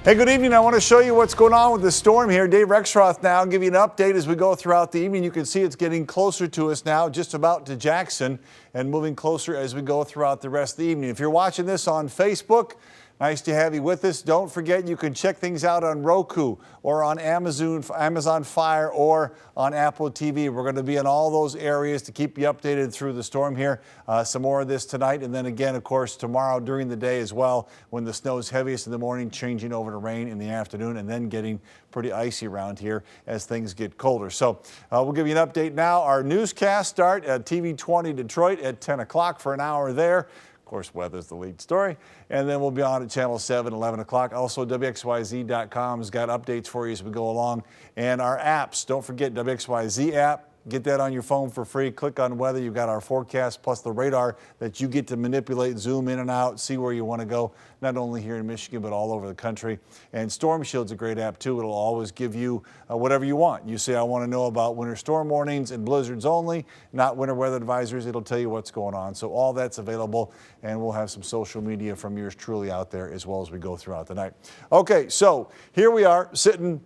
Hey, good evening. I want to show you what's going on with the storm here. Dave Rexroth now give you an update as we go throughout the evening. You can see it's getting closer to us now, just about to Jackson, and moving closer as we go throughout the rest of the evening. If you're watching this on Facebook, nice to have you with us. Don't forget you can check things out on Roku or on Amazon Fire or on Apple TV. We're going to be in all those areas to keep you updated through the storm here. Some more of this tonight, and then again, of course, tomorrow during the day as well, when the snow is heaviest in the morning, changing over to rain in the afternoon, and then getting pretty icy around here as things get colder. So we'll give you an update now. Our newscast start at TV 20 Detroit at 10 o'clock for an hour there. Of course, weather's the lead story. And then we'll be on at Channel 7, 11 o'clock. Also, WXYZ.com has got updates for you as we go along. And our apps, don't forget WXYZ app. Get that on your phone for free. Click on weather. You've got our forecast plus the radar that you get to manipulate, zoom in and out, see where you want to go, not only here in Michigan, but all over the country. And Storm Shield's a great app, too. It'll always give you whatever you want. You say, I want to know about winter storm warnings and blizzards only, not winter weather advisories. It'll tell you what's going on. So all that's available, and we'll have some social media from yours truly out there as well as we go throughout the night. Okay, so here we are sitting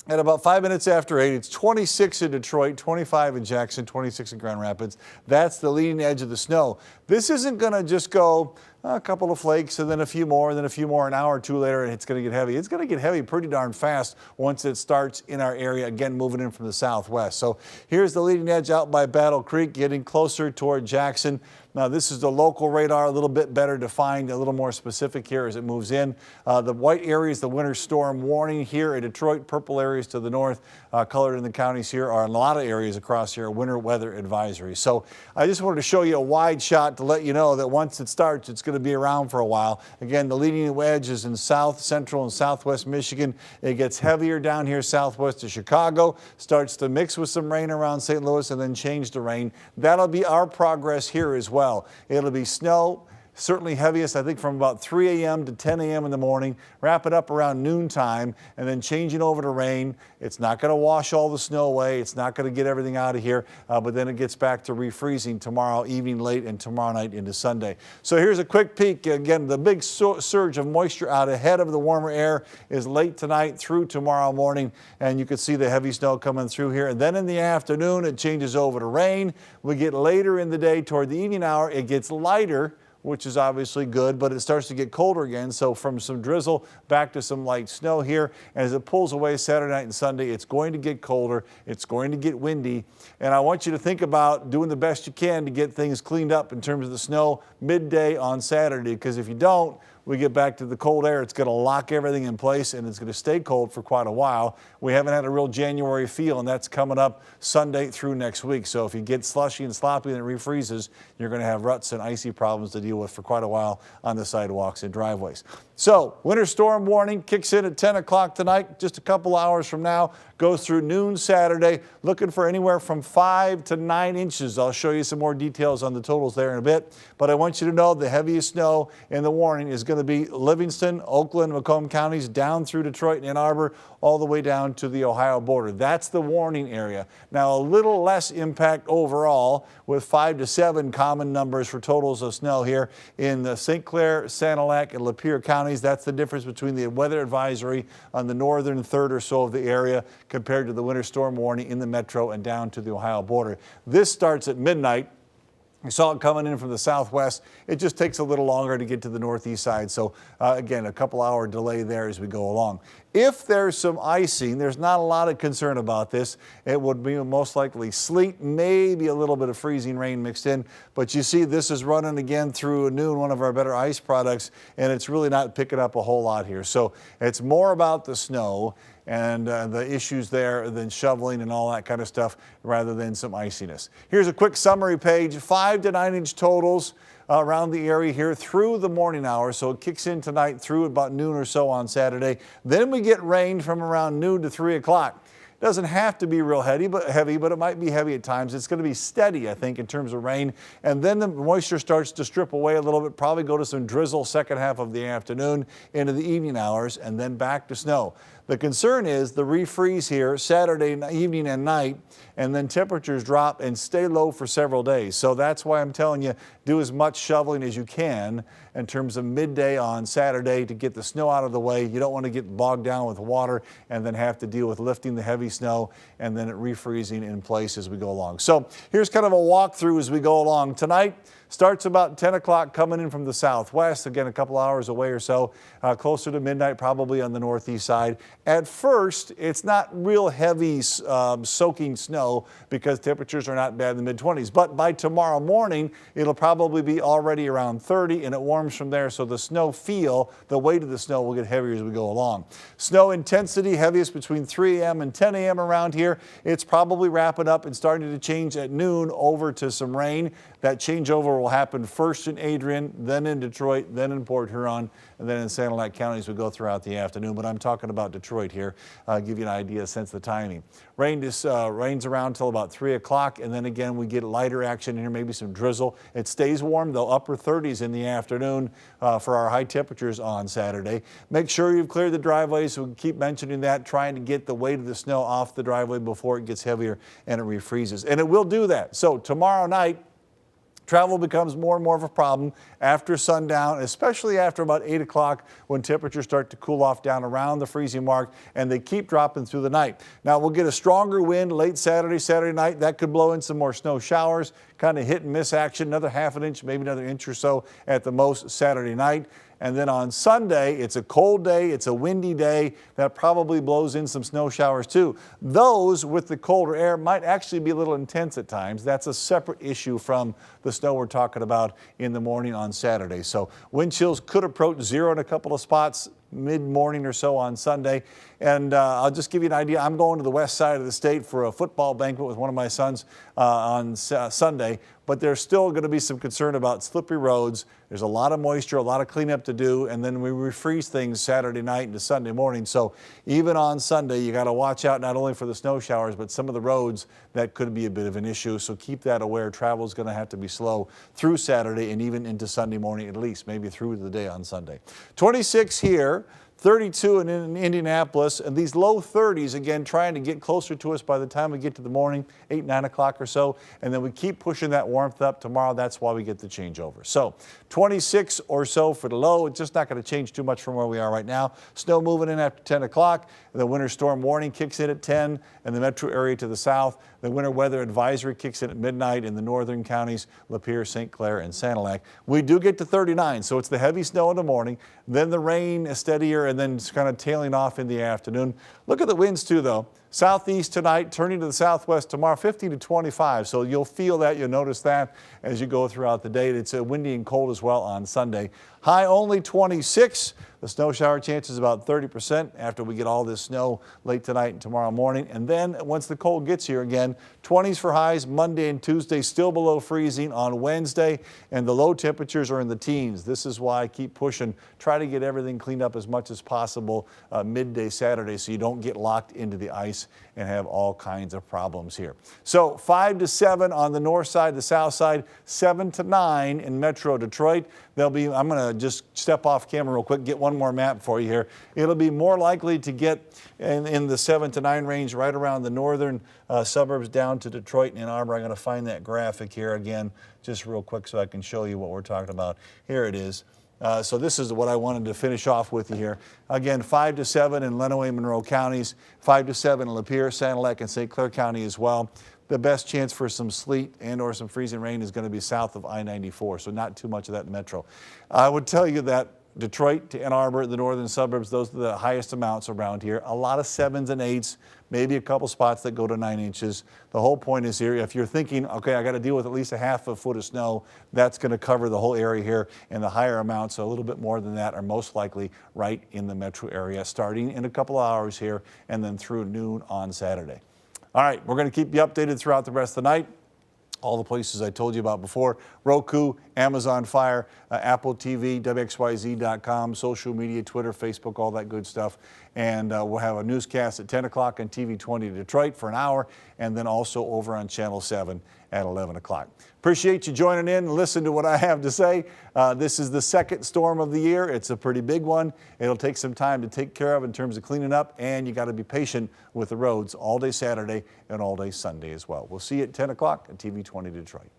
at about 5 minutes after 8, it's 26 in Detroit, 25 in Jackson, 26 in Grand Rapids. That's the leading edge of the snow. This isn't going to just go a couple of flakes and then a few more and then a few more an hour or two later, and it's going to get heavy. It's going to get heavy pretty darn fast once it starts in our area, again, moving in from the southwest. So here's the leading edge out by Battle Creek, getting closer toward Jackson. Now, this is the local radar, a little bit better defined, a little more specific here as it moves in. The white area is the winter storm warning here in Detroit. Purple areas to the north, colored in the counties here, are in a lot of areas across here, winter weather advisory. So I just wanted to show you a wide shot to let you know that once it starts, it's going to be around for a while. Again, the leading wedge is in south, central, and southwest Michigan. It gets heavier down here southwest of Chicago, starts to mix with some rain around St. Louis, and then change to rain. That'll be our progress here as well. It'll be snow, certainly heaviest, I think, from about 3 a.m. to 10 a.m. in the morning, wrap it up around noontime, and then changing over to rain. It's not going to wash all the snow away. It's not going to get everything out of here, but then it gets back to refreezing tomorrow evening late and tomorrow night into Sunday. So here's a quick peek. Again, the big surge of moisture out ahead of the warmer air is late tonight through tomorrow morning, and you can see the heavy snow coming through here. And then in the afternoon, it changes over to rain. We get later in the day toward the evening hour, it gets lighter, which is obviously good, but it starts to get colder again. So from some drizzle back to some light snow here. And as it pulls away Saturday night and Sunday, it's going to get colder. It's going to get windy. And I want you to think about doing the best you can to get things cleaned up in terms of the snow midday on Saturday, because if you don't, we get back to the cold air. It's going to lock everything in place, and it's going to stay cold for quite a while. We haven't had a real January feel, and that's coming up Sunday through next week. So if you get slushy and sloppy and it refreezes, you're going to have ruts and icy problems to deal with for quite a while on the sidewalks and driveways. So winter storm warning kicks in at 10 o'clock tonight, just a couple hours from now, goes through noon Saturday, looking for anywhere from 5 to 9 inches. I'll show you some more details on the totals there in a bit, but I want you to know the heaviest snow in the warning is going to be Livingston, Oakland, Macomb counties, down through Detroit and Ann Arbor, all the way down to the Ohio border. That's the warning area. Now, a little less impact overall with 5 to 7 common numbers for totals of snow here in the St. Clair, Sanilac, and Lapeer counties. That's the difference between the weather advisory on the northern third or so of the area compared to the winter storm warning in the metro and down to the Ohio border. This starts at midnight. We saw it coming in from the southwest. It just takes a little longer to get to the northeast side. So again, a couple hour delay there as we go along. If there's some icing, there's not a lot of concern about this. It would be most likely sleet, maybe a little bit of freezing rain mixed in. But you see this is running again through noon, one of our better ice products, and it's really not picking up a whole lot here. So it's more about the snow and the issues there than shoveling and all that kind of stuff rather than some iciness. Here's a quick summary page, 5 to 9 inch totals around the area here through the morning hours. So it kicks in tonight through about noon or so on Saturday. Then we get rain from around noon to 3 o'clock. Doesn't have to be real heavy, but it might be heavy at times. It's going to be steady, I think, in terms of rain. And then the moisture starts to strip away a little bit, probably go to some drizzle second half of the afternoon into the evening hours, and then back to snow. The concern is the refreeze here Saturday evening and night, and then temperatures drop and stay low for several days. So that's why I'm telling you, do as much shoveling as you can in terms of midday on Saturday to get the snow out of the way. You don't want to get bogged down with water and then have to deal with lifting the heavy snow and then it refreezing in place as we go along. So here's kind of a walkthrough as we go along. Tonight starts about 10 o'clock coming in from the southwest, again a couple hours away or so, closer to midnight probably on the northeast side. At first, it's not real heavy soaking snow because temperatures are not bad in the mid-20s, but by tomorrow morning, it'll probably be already around 30 and it warms from there, so the snow feel, the weight of the snow will get heavier as we go along. Snow intensity heaviest between 3 a.m. and 10 a.m. around here. It's probably wrapping up and starting to change at noon over to some rain. That changeover will happen first in Adrian, then in Detroit, then in Port Huron, and then in Sanilac County as we go throughout the afternoon. But I'm talking about Detroit here, give you an idea, sense of the timing. Rains around till about 3 o'clock, and then again we get lighter action in here, maybe some drizzle. It stays warm though, upper 30s in the afternoon for our high temperatures on Saturday. Make sure you've cleared the driveways. We keep mentioning that, trying to get the weight of the snow off the driveway before it gets heavier and it refreezes. And it will do that. So tomorrow night, travel becomes more and more of a problem after sundown, especially after about 8 o'clock when temperatures start to cool off down around the freezing mark, and they keep dropping through the night. Now we'll get a stronger wind late Saturday night. That could blow in some more snow showers, kind of hit and miss action, another half an inch, maybe another inch or so at the most Saturday night. And then on Sunday, it's a cold day, it's a windy day, that probably blows in some snow showers too. Those with the colder air might actually be a little intense at times. That's a separate issue from the snow we're talking about in the morning on Saturday. So wind chills could approach 0 in a couple of spots mid-morning or so on Sunday. And I'll just give you an idea. I'm going to the west side of the state for a football banquet with one of my sons on Sunday, but there's still going to be some concern about slippery roads. There's a lot of moisture, a lot of cleanup to do, and then we refreeze things Saturday night into Sunday morning. So even on Sunday, you got to watch out not only for the snow showers, but some of the roads that could be a bit of an issue. So keep that aware. Travel is going to have to be slow through Saturday and even into Sunday morning, at least maybe through the day on Sunday. 26 here. 32 in Indianapolis, and these low 30s again trying to get closer to us by the time we get to the morning, 8, 9 o'clock or so, and then we keep pushing that warmth up tomorrow. That's why we get the changeover. So 26 or so for the low. It's just not going to change too much from where we are right now. Snow moving in after 10 o'clock. The winter storm warning kicks in at 10 in the metro area to the south. The winter weather advisory kicks in at midnight in the northern counties, Lapeer, St. Clair, and Sanilac. We do get to 39, so it's the heavy snow in the morning, then the rain is steadier, and then it's kind of tailing off in the afternoon. Look at the winds too, though. Southeast tonight, turning to the southwest tomorrow, 50 to 25. So you'll feel that, you'll notice that as you go throughout the day. It's windy and cold as well on Sunday. High only 26. The snow shower chance is about 30% after we get all this snow late tonight and tomorrow morning. And then once the cold gets here again, 20s for highs Monday and Tuesday, still below freezing on Wednesday, and the low temperatures are in the teens. This is why I keep pushing. Try to get everything cleaned up as much as possible midday Saturday so you don't get locked into the ice and have all kinds of problems here. So 5 to 7 on the north side, the south side, 7 to 9 in Metro Detroit. There'll be, I'm going to just step off camera real quick, get one more map for you here. It'll be more likely to get in the 7 to 9 range right around the northern suburbs down to Detroit and Ann Arbor. I'm going to find that graphic here again just real quick so I can show you what we're talking about. Here it is. So this is what I wanted to finish off with you here. Again, 5 to 7 in Lenawee, Monroe counties, 5 to 7 in Lapeer, Sanilac, and St. Clair County as well. The best chance for some sleet and or some freezing rain is going to be south of I-94, so not too much of that in Metro. I would tell you that Detroit to Ann Arbor, the northern suburbs, those are the highest amounts around here. A lot of 7s and 8s, maybe a couple spots that go to 9 inches. The whole point is here, if you're thinking, okay, I got to deal with at least a half a foot of snow, that's going to cover the whole area here. And the higher amounts, so a little bit more than that, are most likely right in the metro area, starting in a couple of hours here and then through noon on Saturday. All right, we're going to keep you updated throughout the rest of the night. All the places I told you about before: Roku, Amazon Fire, Apple TV, WXYZ.com, social media, Twitter, Facebook, all that good stuff. And we'll have a newscast at 10 o'clock on TV 20 Detroit for an hour, and then also over on Channel 7 at 11 o'clock. Appreciate you joining in and listen to what I have to say. This is the second storm of the year. It's a pretty big one. It'll take some time to take care of in terms of cleaning up, and you got to be patient with the roads all day Saturday and all day Sunday as well. We'll see you at 10 o'clock on TV 20 Detroit.